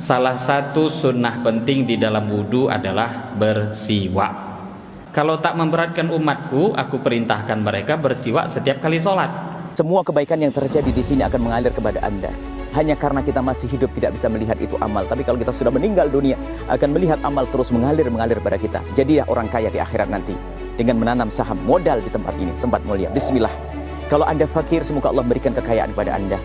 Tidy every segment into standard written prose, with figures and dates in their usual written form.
salah satu sunnah penting di dalam wudhu adalah bersiwak. Kalau tak memberatkan umatku, aku perintahkan mereka bersiwak setiap kali sholat. Semua kebaikan yang terjadi di sini akan mengalir kepada Anda. Hanya karena kita masih hidup tidak bisa melihat itu amal. Tapi kalau kita sudah meninggal dunia, akan melihat amal terus mengalir pada kita. Jadi ya orang kaya di akhirat nanti dengan menanam saham modal di tempat ini, tempat mulia. Bismillah. Kalau Anda fakir, semoga Allah berikan kekayaan kepada Anda.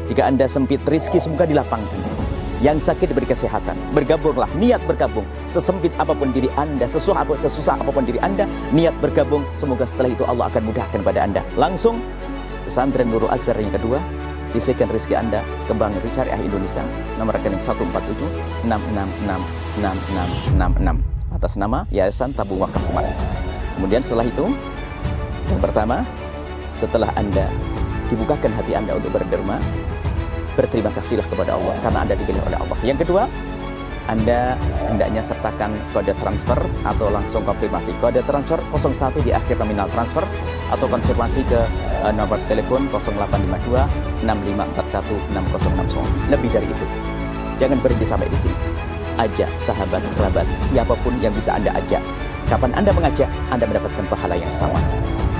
Jika Anda sempit rezeki, semoga dilapangkan. Yang sakit diberi kesehatan. Bergabunglah, niat bergabung. Sesempit apapun diri Anda, sesusah apapun diri Anda, niat bergabung. Semoga setelah itu Allah akan mudahkan pada Anda. Langsung pesantren Nurul Azhar yang kedua, sisihkan rezeki Anda ke Bank Syariah Indonesia, nomor rekening 147 6666666 atas nama Yayasan Tabung Wakaf Umat. Kemudian setelah itu, yang pertama, setelah Anda dibukakan hati Anda untuk berderma, berterima kasihlah kepada Allah karena Anda dipilih oleh Allah. Yang kedua, Anda hendaknya sertakan kode transfer atau langsung konfirmasi. Kode transfer 01 di akhir nominal transfer atau konfirmasi ke nomor telepon 0852 6541 6060. Lebih dari itu, jangan berhenti sampai di sini. Ajak sahabat, kerabat, siapapun yang bisa Anda ajak. Kapan Anda mengajak, Anda mendapatkan pahala yang sama.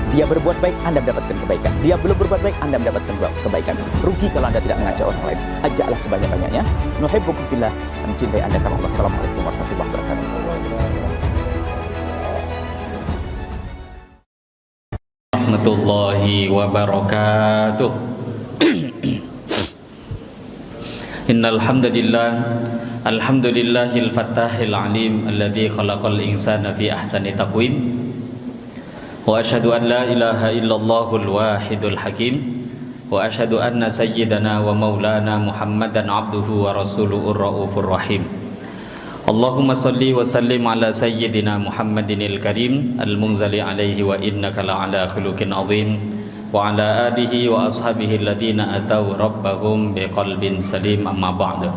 Dia berbuat baik, Anda mendapatkan kebaikan. Dia belum berbuat baik, Anda mendapatkan kebaikan. Rugi kalau Anda tidak mengajak orang lain. Ajaklah sebanyak-banyaknya. Nuhibbukum fillah, mencintai Anda karena Allah. Assalamualaikum warahmatullahi wabarakatuh. Warahmatullahi wabarakatuh. Innal hamdalillah, alhamdulillahil fattahil alim alladzi khalaqal insana fi ahsani taqwim. Wa asyhadu an la ilaha illallahul wahidul hakim. Wa asyhadu anna sayyidana wa maulana Muhammadan abduhu wa rasuluhur raufur rahim. Allahumma salli wa sallim ala sayyidina Muhammadinil karim al-munzali alaihi wa innaka la'ala khuluqin azim wa ala alihi wa ashabihi alladhina atau rabbahum biqalbin salim amma ba'du.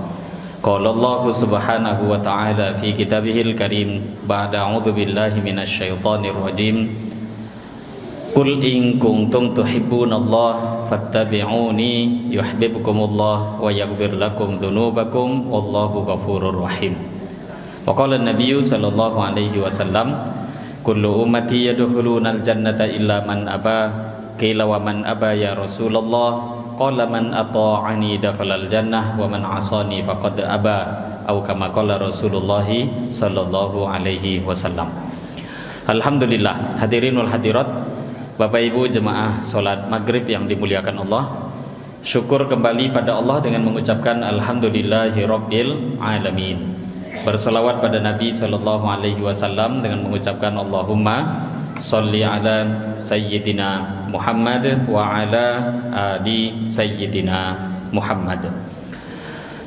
Qala Allah subhanahu wa ta'ala fi kitabihil karim ba'da a'udzu billahi minasy syaithanir rajim. Qul in kuntum tuhibbunallaha fattabi'uni yuhibbukumullah wa yaghfir lakum dzunubakum wallahu ghafurur rahim. Wa qala an-nabiyyu sallallahu alaihi wasallam kullu ummati yadkhulunal jannata illa man aba. Qila wa man aba ya Rasulullah? Qala man ata'ani dakhalal jannah wa man 'asani faqad aba. Atau kama qala Rasulullah sallallahu alaihi wasallam. Alhamdulillah, hadirin wal hadirat, Bapak Ibu jemaah salat maghrib yang dimuliakan Allah. Syukur kembali pada Allah dengan mengucapkan alhamdulillahirabbil alamin. Berselawat pada Nabi sallallahu alaihi wasallam dengan mengucapkan Allahumma sholli ala sayyidina Muhammad wa ala ali sayyidina Muhammad.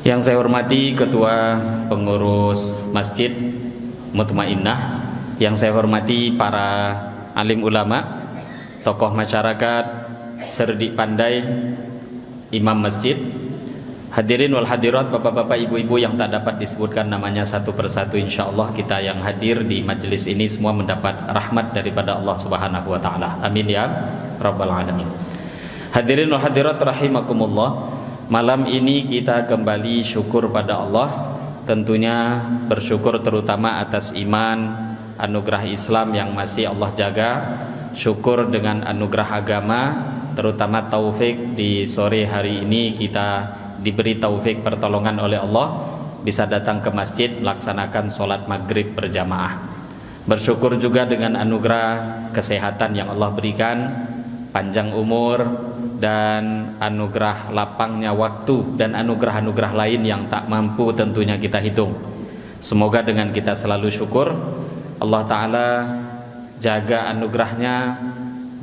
Yang saya hormati Ketua Pengurus Masjid Mutmainnah, yang saya hormati para alim ulama, tokoh masyarakat, cerdik pandai, imam masjid, hadirin wal hadirat, bapak-bapak, ibu-ibu yang tak dapat disebutkan namanya satu persatu, insyaallah kita yang hadir di majelis ini semua mendapat rahmat daripada Allah Subhanahu wa taala. Amin ya rabbal alamin. Hadirin wal hadirat rahimakumullah, malam ini kita kembali syukur pada Allah, tentunya bersyukur terutama atas iman, anugerah Islam yang masih Allah jaga, syukur dengan anugerah agama, terutama taufik di sore hari ini kita diberi taufik pertolongan oleh Allah bisa datang ke masjid melaksanakan sholat maghrib berjamaah. Bersyukur juga dengan anugerah kesehatan yang Allah berikan, panjang umur dan anugerah lapangnya waktu dan anugerah-anugerah lain yang tak mampu tentunya kita hitung. Semoga dengan kita selalu syukur, Allah Ta'ala jaga anugerahnya,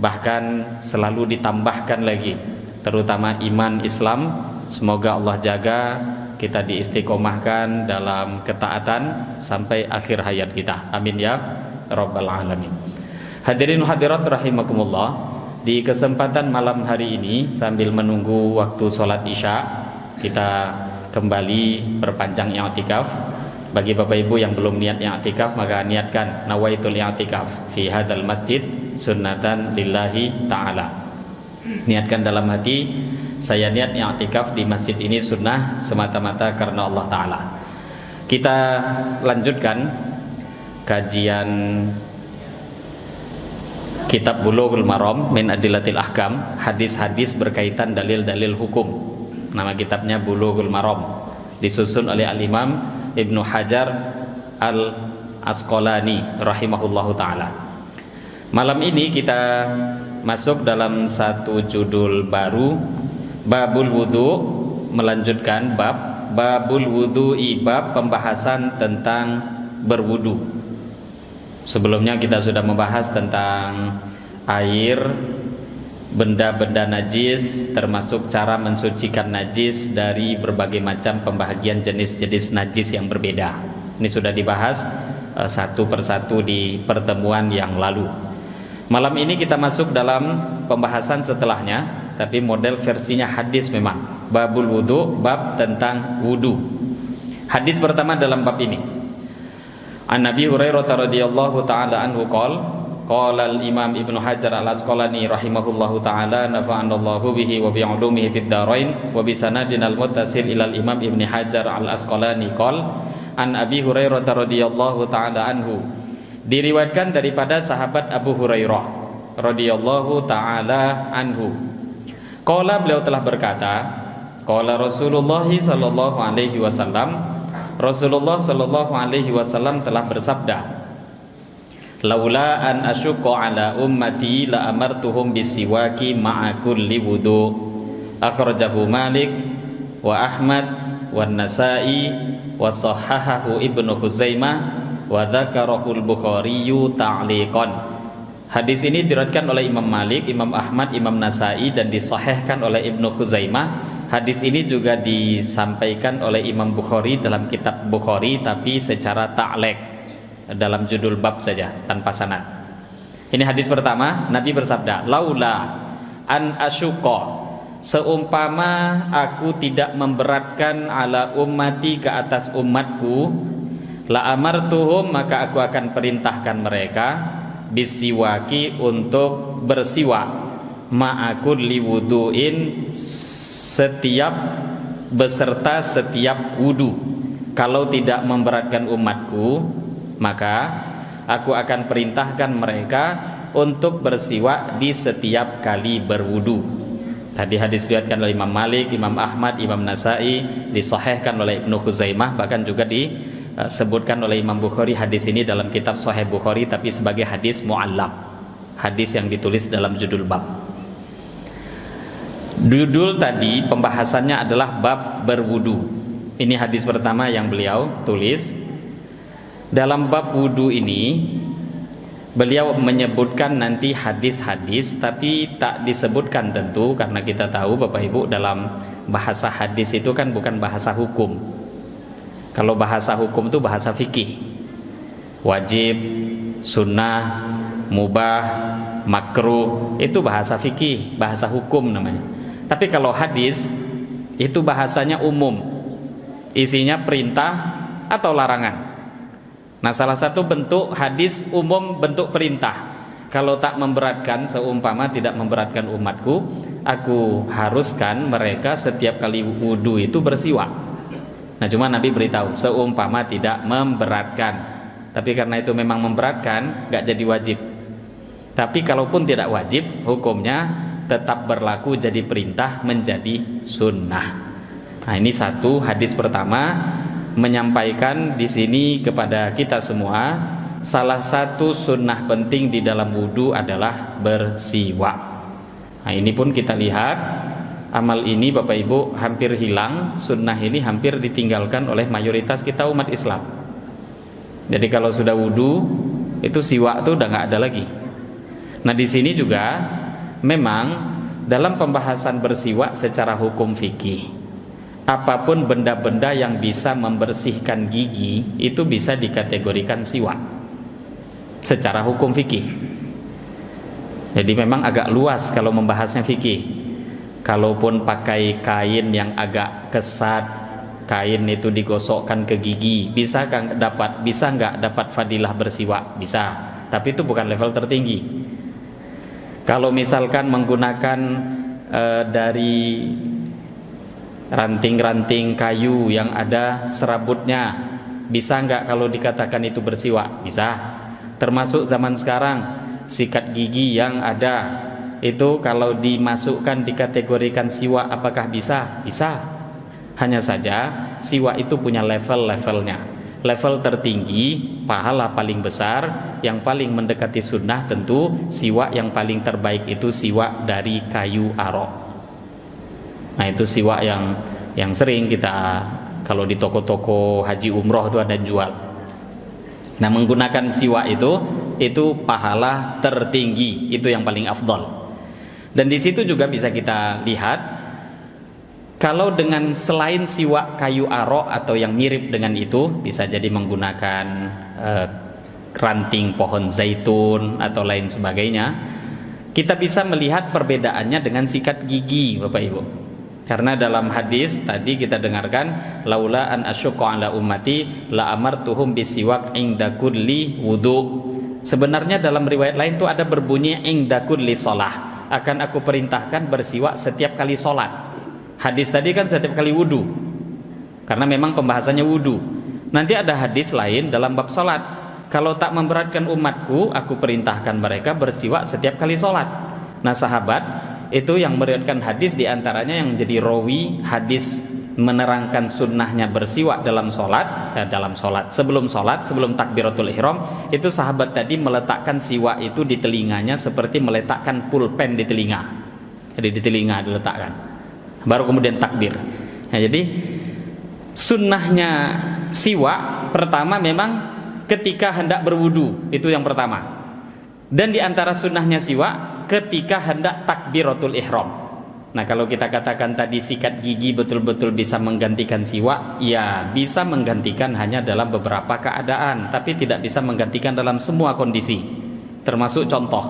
bahkan selalu ditambahkan lagi, terutama iman Islam. Semoga Allah jaga kita diistiqomahkan dalam ketaatan sampai akhir hayat kita. Amin ya rabbal alamin. Hadirin hadirat rahimakumullah, di kesempatan malam hari ini sambil menunggu waktu sholat isya, kita kembali berpanjang i'tikaf. Bagi Bapak Ibu yang belum niat i'tikaf, maka niatkan nawaitul i'tikaf fi hadzal masjid sunnatan lillahi ta'ala. Niatkan dalam hati, saya niat i'tikaf di masjid ini sunnah semata-mata karena Allah Ta'ala. Kita lanjutkan kajian kitab Bulughul Maram min Adillatil Ahkam, hadis-hadis berkaitan dalil-dalil hukum. Nama kitabnya Bulughul Maram, disusun oleh Al-Imam Ibnu Hajar Al-Asqalani rahimahullahu ta'ala. Malam ini kita masuk dalam satu judul baru, Babul Wudu, melanjutkan Babul Wudu'i, bab pembahasan tentang berwudu. Sebelumnya kita sudah membahas tentang air, benda-benda najis, termasuk cara mensucikan najis dari berbagai macam pembahagian jenis-jenis najis yang berbeda. Ini sudah dibahas satu persatu di pertemuan yang lalu. Malam ini kita masuk dalam pembahasan setelahnya, tapi model versinya hadis memang. Babul wudu, bab tentang wudu. Hadis pertama dalam bab ini. An Nabi Hurairah radhiyallahu taala anhu qala al-Imam Ibnu Hajar Al-Asqalani rahimahullahu taala nafa'anallahu bihi wa bi'ulumihi fid dharain wa bi sanadinal muttasil ila al-Imam Ibnu Hajar Al-Asqalani an Abi Hurairah radhiyallahu taala anhu, diriwayatkan daripada sahabat Abu Hurairah radhiyallahu taala anhu. Qala, beliau telah berkata, qala Rasulullah sallallahu alaihi wasallam, Rasulullah sallallahu alaihi wasallam telah bersabda, laula an asyqa ala ummati la amartuhum bisiwaki ma'a kulli wudu. Akhrajahu Malik wa Ahmad wa Nasa'i wa sahahahu Ibnu Khuzaimah wa dzakarahu al-Bukhari ta'liqan. Hadis ini diriwayatkan oleh Imam Malik, Imam Ahmad, Imam Nasa'i dan disahihkan oleh Ibnu Khuzaimah. Hadis ini juga disampaikan oleh Imam Bukhari dalam kitab Bukhari, tapi secara ta'liq, dalam judul bab saja tanpa sanad. Ini hadis pertama, Nabi bersabda, laula an asyqa, seumpama aku tidak memberatkan ala ummati, ke atas umatku, la amartuhum, maka aku akan perintahkan mereka bisiwaki, untuk bersiwak, ma'akul liwuduin, beserta setiap wudu. Kalau tidak memberatkan umatku, maka aku akan perintahkan mereka untuk bersiwak di setiap kali berwudu. Tadi hadis diriwayatkan oleh Imam Malik, Imam Ahmad, Imam Nasa'i, disahihkan oleh Ibnu Khuzaimah, bahkan juga disebutkan oleh Imam Bukhari hadis ini dalam kitab Sahih Bukhari, tapi sebagai hadis mu'allaq, hadis yang ditulis dalam judul bab. Judul tadi pembahasannya adalah bab berwudu. Ini hadis pertama yang beliau tulis. Dalam bab wudu ini beliau menyebutkan nanti hadis-hadis, tapi tak disebutkan tentu, karena kita tahu Bapak Ibu dalam bahasa hadis itu kan bukan bahasa hukum. Kalau bahasa hukum itu bahasa fikih, wajib, sunnah, mubah, makruh, itu bahasa fikih, bahasa hukum namanya. Tapi kalau hadis itu bahasanya umum, isinya perintah atau larangan. Nah, salah satu bentuk hadis umum bentuk perintah. Kalau tak memberatkan, seumpama tidak memberatkan umatku, aku haruskan mereka setiap kali wudu itu bersiwak. Nah, cuma Nabi beritahu seumpama tidak memberatkan. Tapi karena itu memang memberatkan, gak jadi wajib. Tapi kalaupun tidak wajib, hukumnya tetap berlaku jadi perintah, menjadi sunnah. Nah, ini satu hadis pertama menyampaikan di sini kepada kita semua, salah satu sunnah penting di dalam wudu adalah bersiwak. Nah, ini pun kita lihat amal ini Bapak Ibu hampir hilang, sunnah ini hampir ditinggalkan oleh mayoritas kita umat Islam. Jadi kalau sudah wudu itu siwak tuh udah nggak ada lagi. Nah, di sini juga memang dalam pembahasan bersiwak secara hukum fikih, apapun benda-benda yang bisa membersihkan gigi itu bisa dikategorikan siwak secara hukum fikih. Jadi memang agak luas kalau membahasnya fikih. Kalaupun pakai kain yang agak kesat, kain itu digosokkan ke gigi, bisa nggak dapat fadilah bersiwak? Bisa, tapi itu bukan level tertinggi. Kalau misalkan menggunakan dari ranting-ranting kayu yang ada serabutnya, bisa nggak kalau dikatakan itu bersiwak? Bisa. Termasuk zaman sekarang, sikat gigi yang ada itu kalau dimasukkan dikategorikan siwak, apakah bisa? Bisa. Hanya saja siwak itu punya level-levelnya. Level tertinggi, pahala paling besar, yang paling mendekati sunnah tentu siwak yang paling terbaik itu siwak dari kayu arok. Nah itu siwak yang sering kita kalau di toko-toko haji umroh itu ada jual. Nah menggunakan siwak itu pahala tertinggi, itu yang paling afdol. Dan di situ juga bisa kita lihat kalau dengan selain siwak kayu arok atau yang mirip dengan itu, bisa jadi menggunakan ranting pohon zaitun atau lain sebagainya, kita bisa melihat perbedaannya dengan sikat gigi, Bapak Ibu. Karena dalam hadis tadi kita dengarkan, laula an asyqa ala ummati la amartuhum bisiwak inda kulli wudu. Sebenarnya dalam riwayat lain itu ada berbunyi inda kulli shalah, akan aku perintahkan bersiwak setiap kali sholat. Hadis tadi kan setiap kali wudu, karena memang pembahasannya wudu. Nanti ada hadis lain dalam bab sholat, kalau tak memberatkan umatku, aku perintahkan mereka bersiwak setiap kali sholat. Nah sahabat itu yang meriwayatkan hadis, diantaranya yang menjadi rawi hadis menerangkan sunnahnya bersiwak dalam sholat, sebelum takbiratul ihram, itu sahabat tadi meletakkan siwak itu di telinganya seperti meletakkan pulpen di telinga. Jadi di telinga diletakkan, baru kemudian takbir. Nah, jadi sunnahnya siwak pertama memang ketika hendak berwudu, itu yang pertama. Dan di antara sunnahnya siwak ketika hendak takbiratul ihram. Nah kalau kita katakan tadi sikat gigi betul-betul bisa menggantikan siwak, ya bisa menggantikan hanya dalam beberapa keadaan, tapi tidak bisa menggantikan dalam semua kondisi. Termasuk contoh,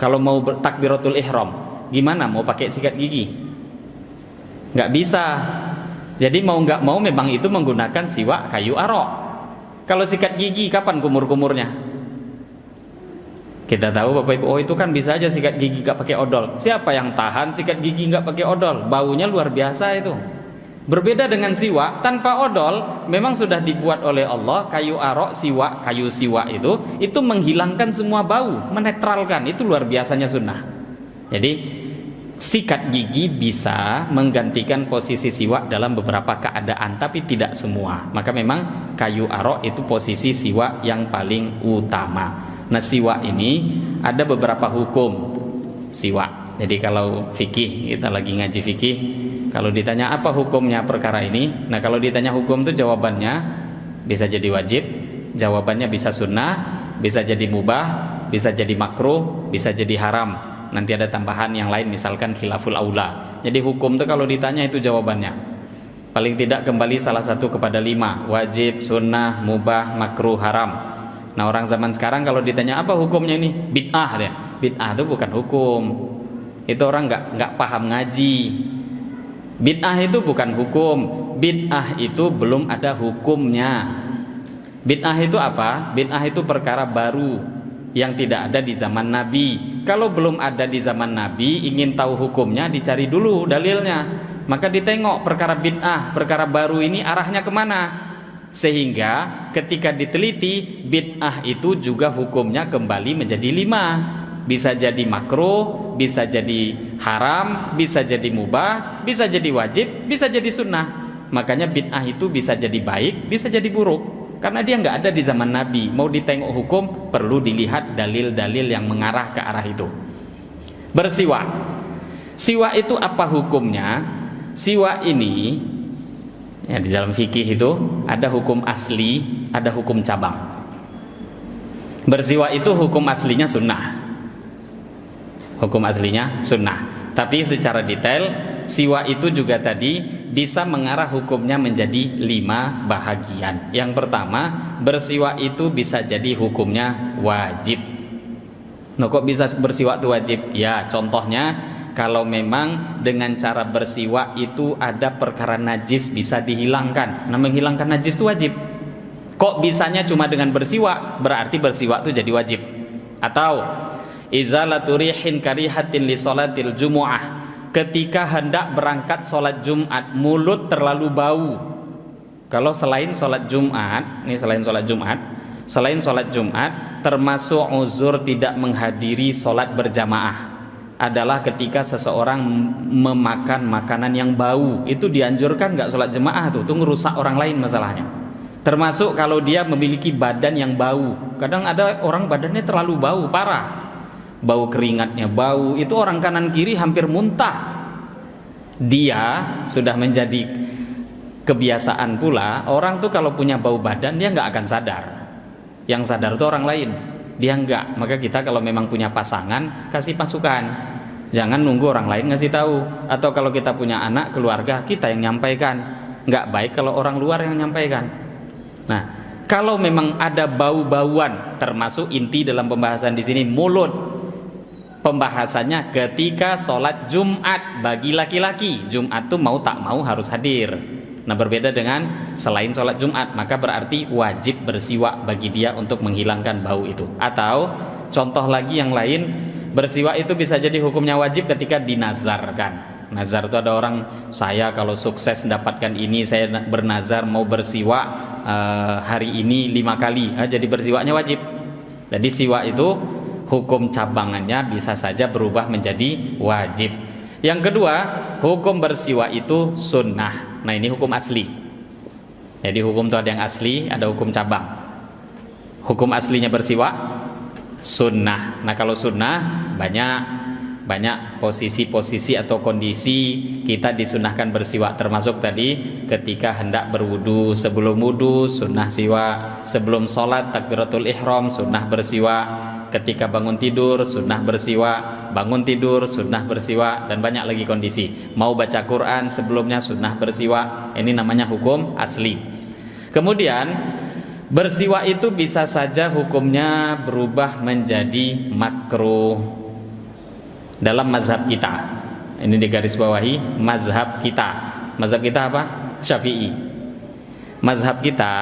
kalau mau takbiratul ihram, gimana mau pakai sikat gigi? Nggak bisa. Jadi mau nggak mau memang itu menggunakan siwak kayu arok. Kalau sikat gigi kapan kumur-kumurnya? Kita tahu Bapak Ibu, oh itu kan bisa aja sikat gigi nggak pakai odol. Siapa yang tahan sikat gigi nggak pakai odol? Baunya luar biasa itu. Berbeda dengan siwak tanpa odol, memang sudah dibuat oleh Allah kayu arok, siwak, kayu siwak itu menghilangkan semua bau, menetralkan. Itu luar biasanya sunnah. Jadi sikat gigi bisa menggantikan posisi siwak dalam beberapa keadaan, tapi tidak semua. Maka memang kayu arok itu posisi siwak yang paling utama. Nah siwak ini ada beberapa hukum siwak. Jadi kalau fikih, kita lagi ngaji fikih, kalau ditanya apa hukumnya perkara ini, nah kalau ditanya hukum itu jawabannya bisa jadi wajib, jawabannya bisa sunnah, bisa jadi mubah, bisa jadi makruh, bisa jadi haram. Nanti ada tambahan yang lain, misalkan khilaful aula. Jadi hukum itu kalau ditanya itu jawabannya paling tidak kembali salah satu kepada 5, wajib, sunnah, mubah, makruh, haram. Nah orang zaman sekarang kalau ditanya apa hukumnya ini, bid'ah ya. Bid'ah itu bukan hukum, itu orang nggak paham ngaji. Bid'ah itu bukan hukum, bid'ah itu belum ada hukumnya. Bid'ah itu apa? Bid'ah itu perkara baru yang tidak ada di zaman Nabi. Kalau belum ada di zaman Nabi, ingin tahu hukumnya, dicari dulu dalilnya. Maka ditengok perkara bid'ah, perkara baru ini arahnya kemana. Sehingga ketika diteliti, bid'ah itu juga hukumnya kembali menjadi 5. Bisa jadi makruh, bisa jadi haram, bisa jadi mubah, bisa jadi wajib, bisa jadi sunnah. Makanya bid'ah itu bisa jadi baik, bisa jadi buruk. Karena dia nggak ada di zaman Nabi. Mau ditengok hukum, perlu dilihat dalil-dalil yang mengarah ke arah itu. Bersiwak. Siwak itu apa hukumnya? Siwak ini ya, di dalam fikih itu ada hukum asli, ada hukum cabang. Bersiwak itu hukum aslinya sunnah. Hukum aslinya sunnah. Tapi secara detail, siwak itu juga tadi bisa mengarah hukumnya menjadi 5 bahagian. Yang pertama, bersiwak itu bisa jadi hukumnya wajib. Nah, kok bisa bersiwak itu wajib? Ya, contohnya kalau memang dengan cara bersiwak itu ada perkara najis bisa dihilangkan. Nah, menghilangkan najis itu wajib. Kok bisanya cuma dengan bersiwak? Berarti bersiwak itu jadi wajib. Atau izalatu rihin karihatin li sholatil jumu'ah, ketika hendak berangkat sholat Jumat mulut terlalu bau. Kalau selain sholat Jumat, selain sholat Jumat termasuk uzur tidak menghadiri sholat berjamaah adalah ketika seseorang memakan makanan yang bau. Itu dianjurkan nggak sholat jemaah tuh ngerusak orang lain masalahnya. Termasuk kalau dia memiliki badan yang bau. Kadang ada orang badannya terlalu bau, parah. Bau keringatnya bau, itu orang kanan kiri hampir muntah. Dia sudah menjadi kebiasaan pula, orang tuh kalau punya bau badan dia nggak akan sadar. Yang sadar tuh orang lain, dia nggak. Maka kita kalau memang punya pasangan, kasih masukan. Jangan nunggu orang lain ngasih tahu. Atau kalau kita punya anak, keluarga, kita yang nyampaikan. Nggak baik kalau orang luar yang nyampaikan. Nah, kalau memang ada bau-bauan, termasuk inti dalam pembahasan di sini mulut. Pembahasannya ketika sholat Jumat bagi laki-laki. Jumat tuh mau tak mau harus hadir. Nah, berbeda dengan selain sholat Jumat, maka berarti wajib bersiwak bagi dia untuk menghilangkan bau itu. Atau contoh lagi yang lain, bersiwak itu bisa jadi hukumnya wajib ketika dinazarkan. Nazar itu ada orang, saya kalau sukses mendapatkan ini, saya bernazar mau bersiwak hari ini 5 kali. Jadi bersiwaknya wajib. Jadi siwak itu hukum cabangannya bisa saja berubah menjadi wajib. Yang kedua, hukum bersiwak itu sunnah. Nah, ini hukum asli. Jadi hukum itu ada yang asli, ada hukum cabang. Hukum aslinya bersiwak sunnah. Nah, kalau sunnah banyak posisi-posisi atau kondisi kita disunahkan bersiwak, termasuk tadi ketika hendak berwudu, sebelum wudu sunnah siwak, sebelum sholat takbiratul ihram sunnah bersiwak, ketika bangun tidur sunnah bersiwak, bangun tidur sunnah bersiwak, dan banyak lagi kondisi. Mau baca Quran sebelumnya sunnah bersiwak. Ini namanya hukum asli. Kemudian bersiwak itu bisa saja hukumnya berubah menjadi makruh dalam mazhab kita. Ini digarisbawahi, mazhab kita. Mazhab kita apa? Syafi'i. Mazhab kita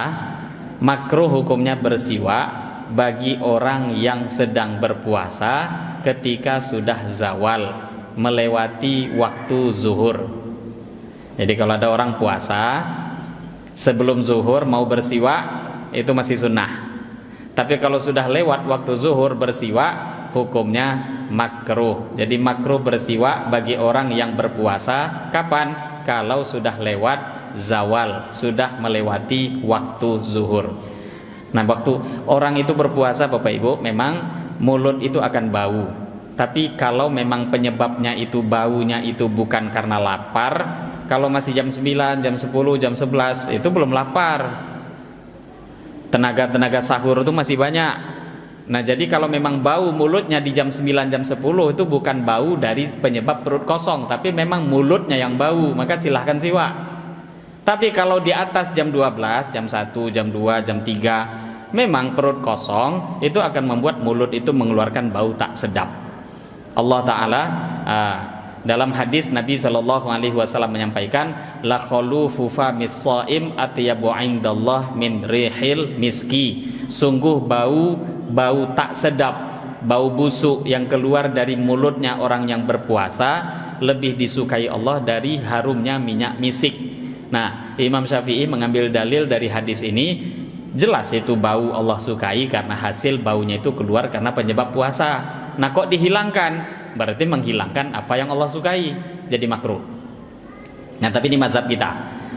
makruh hukumnya bersiwak bagi orang yang sedang berpuasa ketika sudah zawal, melewati waktu zuhur. Jadi kalau ada orang puasa sebelum zuhur mau bersiwak, itu masih sunnah. Tapi kalau sudah lewat waktu zuhur bersiwak, hukumnya makruh. Jadi makruh bersiwak bagi orang yang berpuasa kapan? Kalau sudah lewat zawal, sudah melewati waktu zuhur. Nah, waktu orang itu berpuasa Bapak Ibu, memang mulut itu akan bau. Tapi kalau memang penyebabnya itu baunya itu bukan karena lapar, kalau masih jam 9, jam 10, jam 11 itu belum lapar. Tenaga sahur itu masih banyak. Nah, jadi kalau memang bau mulutnya di jam 9, jam 10 itu bukan bau dari penyebab perut kosong, tapi memang mulutnya yang bau, maka silahkan siwak. Tapi kalau di atas jam 12, jam 1, jam 2, jam 3 memang perut kosong, itu akan membuat mulut itu mengeluarkan bau tak sedap. Allah Ta'ala dalam hadis Nabi SAW menyampaikan, la khulufu famis shaim atyabu indallah min rihil miski. Sungguh bau tak sedap, bau busuk yang keluar dari mulutnya orang yang berpuasa lebih disukai Allah dari harumnya minyak misik. Nah, Imam Syafi'i mengambil dalil dari hadis ini, jelas itu bau Allah sukai karena hasil baunya itu keluar karena penyebab puasa. Nah, kok dihilangkan? Berarti menghilangkan apa yang Allah sukai, jadi makruh. Nah, tapi ini mazhab kita.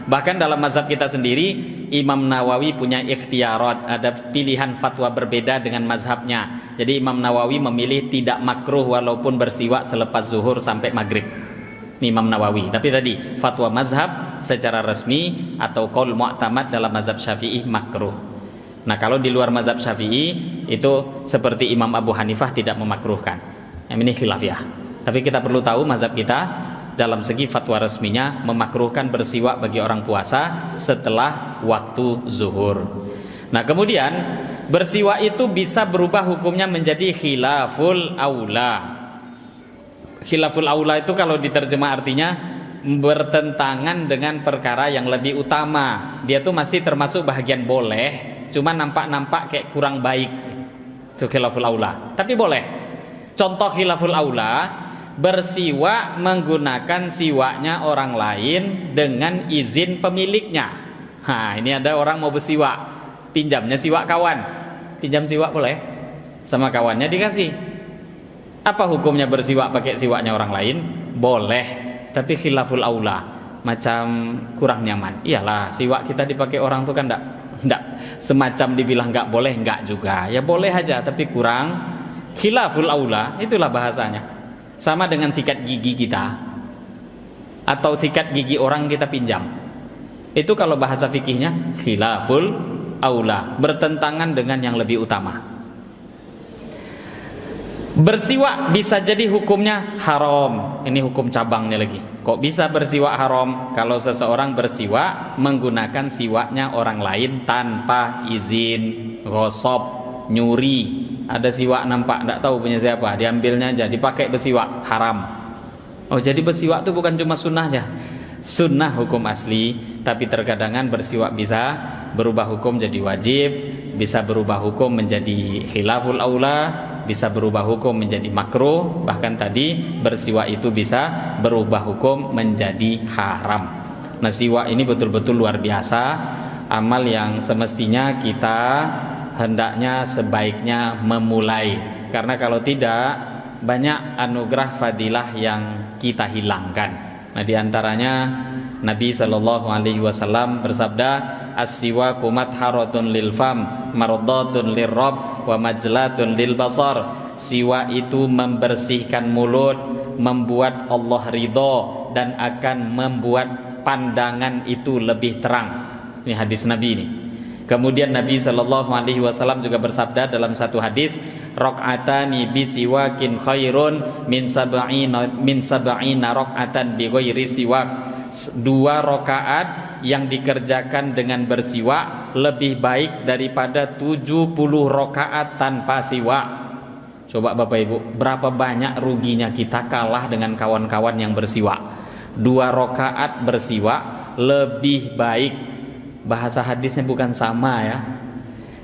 Bahkan dalam mazhab kita sendiri, Imam Nawawi punya ikhtiarat, ada pilihan fatwa berbeda dengan mazhabnya. Jadi Imam Nawawi memilih tidak makruh walaupun bersiwak selepas zuhur sampai maghrib. Ini Imam Nawawi. Tapi tadi fatwa mazhab secara resmi atau qaul mu'tamad dalam mazhab Syafi'i makruh. Nah, kalau di luar mazhab Syafi'i itu seperti Imam Abu Hanifah tidak memakruhkan. Ini khilafiyah. Tapi kita perlu tahu mazhab kita dalam segi fatwa resminya memakruhkan bersiwak bagi orang puasa setelah waktu zuhur. Nah, kemudian bersiwak itu bisa berubah hukumnya menjadi khilaful aula. Khilaful aula itu kalau diterjemah artinya bertentangan dengan perkara yang lebih utama. Dia tuh masih termasuk bahagian boleh, cuma nampak-nampak kayak kurang baik. Itu khilaful aula. Tapi boleh. Contoh khilaful aula, bersiwak menggunakan siwaknya orang lain dengan izin pemiliknya. Nah, ini ada orang mau bersiwak, pinjamnya siwak kawan, pinjam siwak boleh, sama kawannya dikasih. Apa hukumnya bersiwak pakai siwaknya orang lain? Boleh, tapi khilaful aula, macam kurang nyaman. Iyalah, siwak kita dipakai orang tuh kan enggak semacam dibilang enggak boleh, enggak juga. Ya boleh aja, tapi kurang khilaful aula, itulah bahasanya. Sama dengan sikat gigi kita atau sikat gigi orang kita pinjam. Itu kalau bahasa fikihnya khilaful aula, bertentangan dengan yang lebih utama. Bersiwak bisa jadi hukumnya haram. Ini hukum cabangnya lagi. Kok bisa bersiwak haram? Kalau seseorang bersiwak menggunakan siwaknya orang lain tanpa izin, gosop, nyuri. Ada siwak nampak tidak tahu punya siapa, diambilnya aja, dipakai bersiwak, haram. Oh, jadi bersiwak itu bukan cuma sunnahnya, sunnah hukum asli, tapi terkadangan bersiwak bisa berubah hukum jadi wajib, bisa berubah hukum menjadi khilaful aula, bisa berubah hukum menjadi makruh, bahkan tadi bersiwak itu bisa berubah hukum menjadi haram. Nah, siwak ini betul-betul luar biasa, amal yang semestinya kita hendaknya sebaiknya memulai, karena kalau tidak banyak anugerah fadilah yang kita hilangkan. Nah, diantaranya Nabi Shallallahu Alaihi Wasallam bersabda, as-siwaku matharatun lil fam, mardatun lirrab, wa majlatun lil basar. Siwak itu membersihkan mulut, membuat Allah ridho, dan akan membuat pandangan itu lebih terang. Ini hadis Nabi ini. Kemudian Nabi Shallallahu Alaihi Wasallam juga bersabda dalam satu hadis, rakaatani bisiwakin khairun min sab'ina rakaatan bi ghairi siwak. 2 rakaat yang dikerjakan dengan bersiwak lebih baik daripada 70 rakaat tanpa siwak. Coba Bapak Ibu, berapa banyak ruginya kita kalah dengan kawan-kawan yang bersiwak. 2 rakaat bersiwak lebih baik. Bahasa hadisnya bukan sama ya.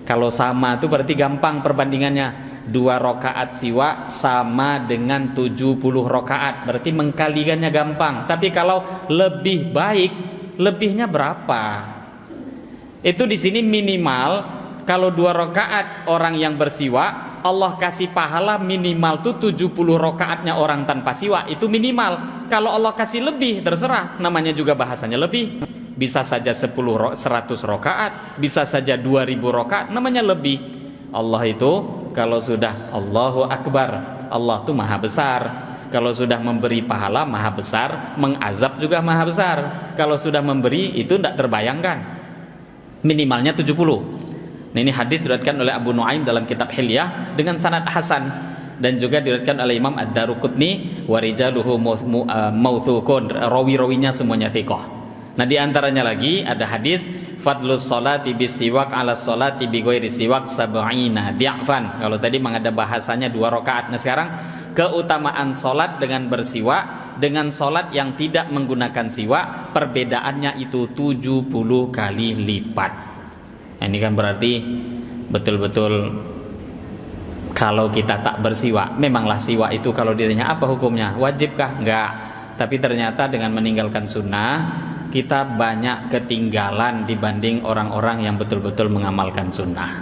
Kalau sama itu berarti gampang perbandingannya. 2 rakaat siwak sama dengan 70 rakaat, berarti mengkalikannya gampang. Tapi kalau lebih baik, lebihnya berapa? Itu di sini minimal. Kalau 2 rakaat orang yang bersiwak, Allah kasih pahala minimal tuh 70 rakaatnya orang tanpa siwak, itu minimal. Kalau Allah kasih lebih, terserah, namanya juga bahasanya lebih. Bisa saja 100 rakaat, bisa saja 2000 rakaat, namanya lebih. Allah itu kalau sudah Allahu Akbar, Allah itu maha besar. Kalau sudah memberi pahala maha besar, mengazab juga maha besar. Kalau sudah memberi itu tidak terbayangkan. Minimalnya 70. Nah, ini hadis diriwayatkan oleh Abu Nuaim dalam kitab Hilyah dengan sanad hasan, dan juga diriwayatkan oleh Imam Ad-Daruqutni wa rijaluhu mautsukun, rawi-rawinya semuanya thiqah. Nah, di antaranya lagi ada hadis fadlus sholati bisiwak ala sholati bi ghairi siwak sab'ina di'fan. Kalau tadi memang ada bahasanya 2 rakaat. Nah, sekarang keutamaan sholat dengan bersiwak dengan sholat yang tidak menggunakan siwak, perbedaannya itu 70 kali lipat. Nah, ini kan berarti betul-betul kalau kita tak bersiwak, memanglah siwak itu kalau ditanya apa hukumnya, wajibkah? Enggak. Tapi ternyata dengan meninggalkan sunnah kita banyak ketinggalan dibanding orang-orang yang betul-betul mengamalkan sunnah.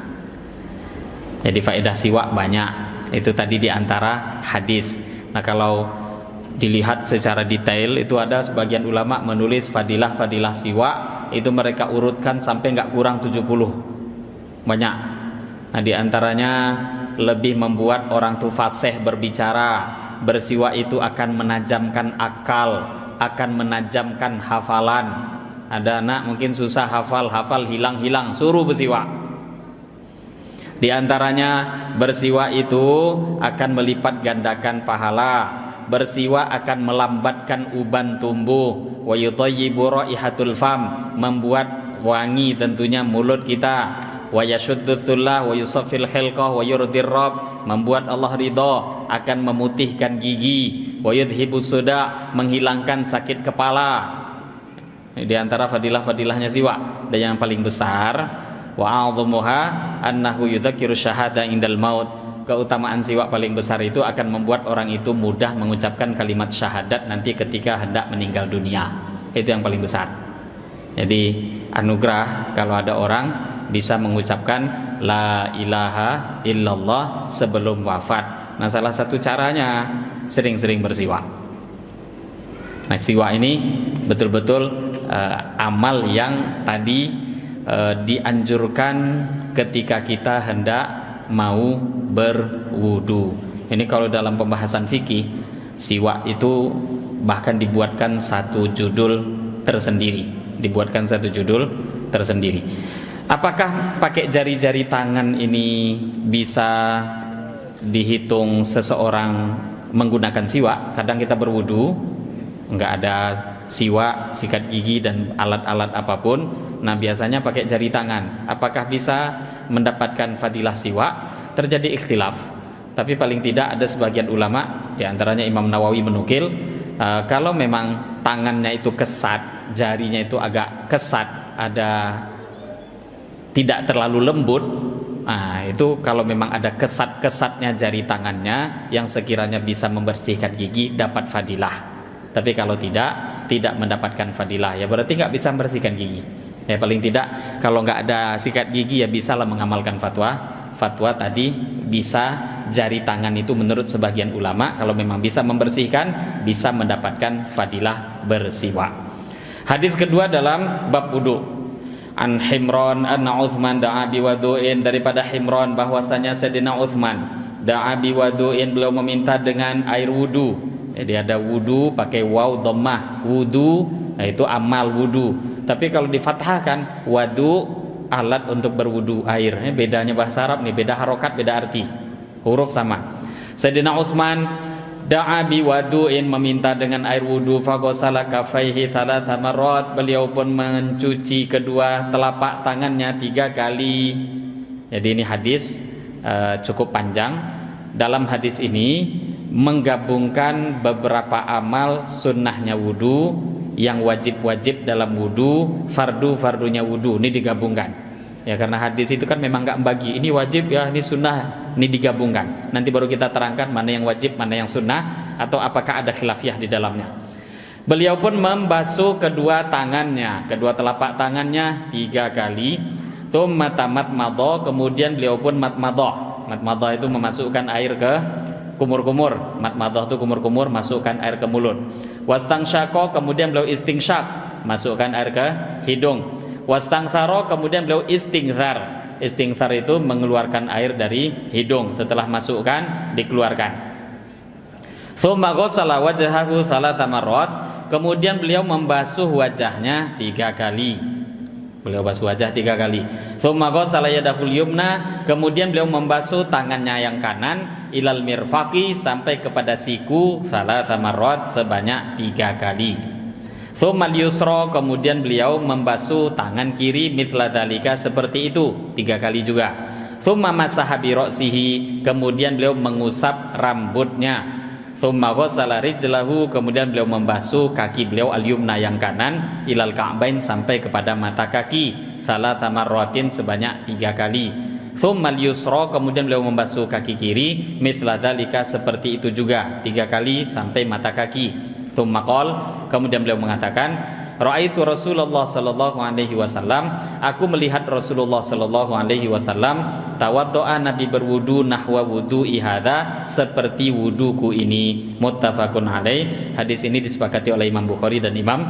Jadi faedah siwak banyak. Itu tadi diantara hadis. Nah, kalau dilihat secara detail, itu ada sebagian ulama menulis fadilah-fadilah siwak, itu mereka urutkan sampai nggak kurang 70. Banyak. Nah, diantaranya lebih membuat orang tuh fasih berbicara. Bersiwak itu akan menajamkan akal, akan menajamkan hafalan. Ada anak mungkin susah hafal hilang-hilang, suruh bersiwak. Di antaranya bersiwak itu akan melipat gandakan pahala. Bersiwak akan melambatkan uban tumbuh. Wa yutayyibu raihatul fam, membuat wangi tentunya mulut kita. Wa yashuddu thullah wa yusaffil khilqah wa yurdir rabb, membuat Allah ridha, akan memutihkan gigi. Wa yudhibu suda, menghilangkan sakit kepala. Di antara fadilah-fadilahnya siwak. Dan yang paling besar wa a'dhamuha annahu yudzakiru syahada indal maut. keutamaan siwak paling besar itu akan membuat orang itu mudah mengucapkan kalimat syahadat nanti ketika hendak meninggal dunia. Itu yang paling besar. Jadi anugerah kalau ada orang bisa mengucapkan la ilaha illallah sebelum wafat. Nah, salah satu caranya sering-sering bersiwak. Nah, siwak ini betul-betul amal yang tadi dianjurkan ketika kita hendak mau berwudu. Ini kalau dalam pembahasan fikih, siwak itu bahkan dibuatkan satu judul tersendiri. Apakah pakai jari-jari tangan ini bisa dihitung seseorang menggunakan siwak? Kadang kita berwudu, nggak ada siwak, sikat gigi dan alat-alat apapun. Nah, biasanya pakai jari tangan. Apakah bisa mendapatkan fadilah siwak? Terjadi ikhtilaf. Tapi paling tidak ada sebagian ulama, di antaranya Imam Nawawi menukil, kalau memang tangannya itu kesat, jarinya itu agak kesat, ada tidak terlalu lembut, nah itu kalau memang ada kesat-kesatnya jari tangannya yang sekiranya bisa membersihkan gigi, dapat fadilah. Tapi kalau tidak mendapatkan fadilah, ya berarti nggak bisa membersihkan gigi. Ya paling tidak kalau nggak ada sikat gigi ya bisalah mengamalkan fatwa tadi, bisa jari tangan itu menurut sebagian ulama kalau memang bisa membersihkan, bisa mendapatkan fadilah bersiwak. Hadis kedua dalam bab wudu. An Himran anna Utsman da'a bi wudu'in, daripada Himran bahwasanya Sayyidina Utsman da'a bi wudu'in, beliau meminta dengan air wudu. Jadi ada wudu pakai waw dhammah, wudu itu amal wudu. Tapi kalau difathahkan wadu, alat untuk berwudu, air. Ini bedanya bahasa Arab nih, beda harokat, beda arti. Huruf sama. Sayyidina Utsman da'a bi wudu'in, meminta dengan air wudu, faghasala kaffaihi thalatha marrat, beliau pun mencuci kedua telapak tangannya 3 kali. Jadi ini hadis cukup panjang. Dalam hadis ini menggabungkan beberapa amal sunnahnya wudu, yang wajib-wajib dalam wudu, fardu-fardunya wudu, ini digabungkan. Ya karena hadis itu kan memang nggak membagi, ini wajib ya, ini sunnah, ini digabungkan. Nanti baru kita terangkan mana yang wajib, mana yang sunnah, atau apakah ada khilafiyah di dalamnya. Beliau pun membasuh kedua tangannya, kedua telapak tangannya 3 kali. Tsumma tamatmadha, kemudian beliau pun matmadha. Matmadha itu memasukkan air ke kumur-kumur. Matmadha itu kumur-kumur, masukkan air ke mulut. Wastangsyaqa, kemudian beliau istingsyak, masukkan air ke hidung. Wastangsara, kemudian beliau istingzar. Istingzar itu mengeluarkan air dari hidung, setelah masukkan dikeluarkan. Tsumma ghassala wajhahu thalatha marrat, kemudian beliau membasuh wajahnya 3 kali. Beliau basuh wajah 3 kali. Tsumma ghassala yadahul yumna, kemudian beliau membasuh tangannya yang kanan ilal mirfaqi, sampai kepada siku, thalatha marrat, sebanyak 3 kali. Tsummal yusra, kemudian beliau membasuh tangan kiri mithla dzalika, seperti itu 3 kali juga. Tsumma masaha bi ra'sihi, kemudian beliau mengusap rambutnya. Tsumma ghassala rijlahu, kemudian beliau membasuh kaki beliau al-yumna yang kanan ilal ka'bain, sampai kepada mata kaki, thalatha marratin, sebanyak 3 kali. Tsummal yusra, kemudian beliau membasuh kaki kiri mithla dzalika, seperti itu juga 3 kali sampai mata kaki. Tsumma qala, kemudian beliau mengatakan, ra'aitu Rasulullah sallallahu alaihi wasallam, aku melihat Rasulullah sallallahu alaihi wasallam tawaddoa, Nabi berwudu, nahwa wudu'i hadza, seperti wuduku ini. Muttafaqun alaih. Hadis ini disepakati oleh Imam Bukhari dan Imam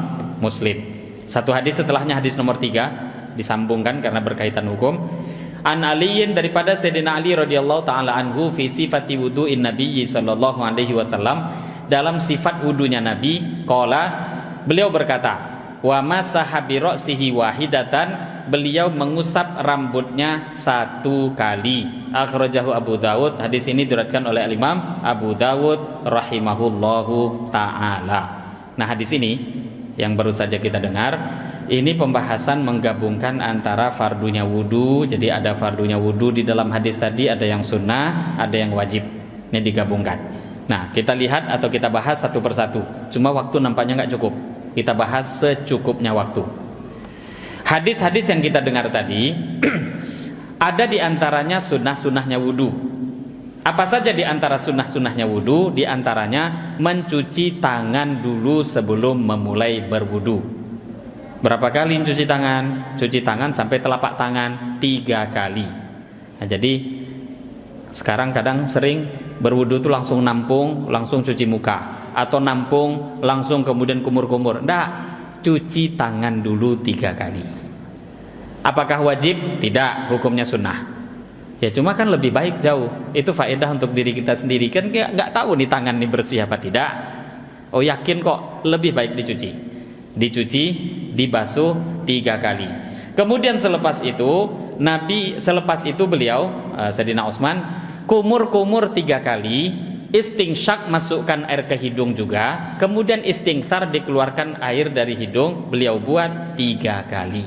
Muslim. Satu hadis setelahnya, hadis nomor 3, disambungkan karena berkaitan hukum. An Aliin, daripada Sayyidina Ali radhiyallahu taala anhu, fi sifati wudu'in Nabi sallallahu alaihi wasallam, dalam sifat wudunya Nabi, qala, beliau berkata, wa masaha bi ra'sihi wahidatan, beliau mengusap rambutnya 1 kali. Akhrajahu Abu Dawud. Hadis ini diriwayatkan oleh Imam Abu Dawud rahimahullahu taala. Nah, hadis ini yang baru saja kita dengar, ini pembahasan menggabungkan antara fardunya wudu. Jadi ada fardunya wudu di dalam hadis tadi, ada yang sunnah, ada yang wajib. Ini digabungkan. Nah, kita lihat atau kita bahas satu persatu. Cuma waktu nampaknya nggak cukup. Kita bahas secukupnya waktu. Hadis-hadis yang kita dengar tadi ada di antaranya sunnah-sunnahnya wudu. Apa saja di antara sunnah-sunnahnya wudu? Di antaranya mencuci tangan dulu sebelum memulai berwudu. Berapa kali mencuci tangan? Cuci tangan sampai telapak tangan 3 kali. Nah, jadi sekarang kadang sering berwudu tuh langsung nampung, langsung cuci muka, atau nampung langsung kemudian kumur-kumur. Nggak, cuci tangan dulu 3 kali. Apakah wajib? Tidak, hukumnya sunnah. Ya cuma kan lebih baik jauh. Itu faedah untuk diri kita sendiri. Kan nggak tahu nih tangan ini bersih apa tidak. Oh yakin kok, lebih baik dicuci. Dicuci, dibasuh 3 kali. Kemudian selepas itu beliau Sayyidina Utsman kumur-kumur 3 kali, istinsyak masukkan air ke hidung juga, kemudian istighfar dikeluarkan air dari hidung, beliau buat 3 kali.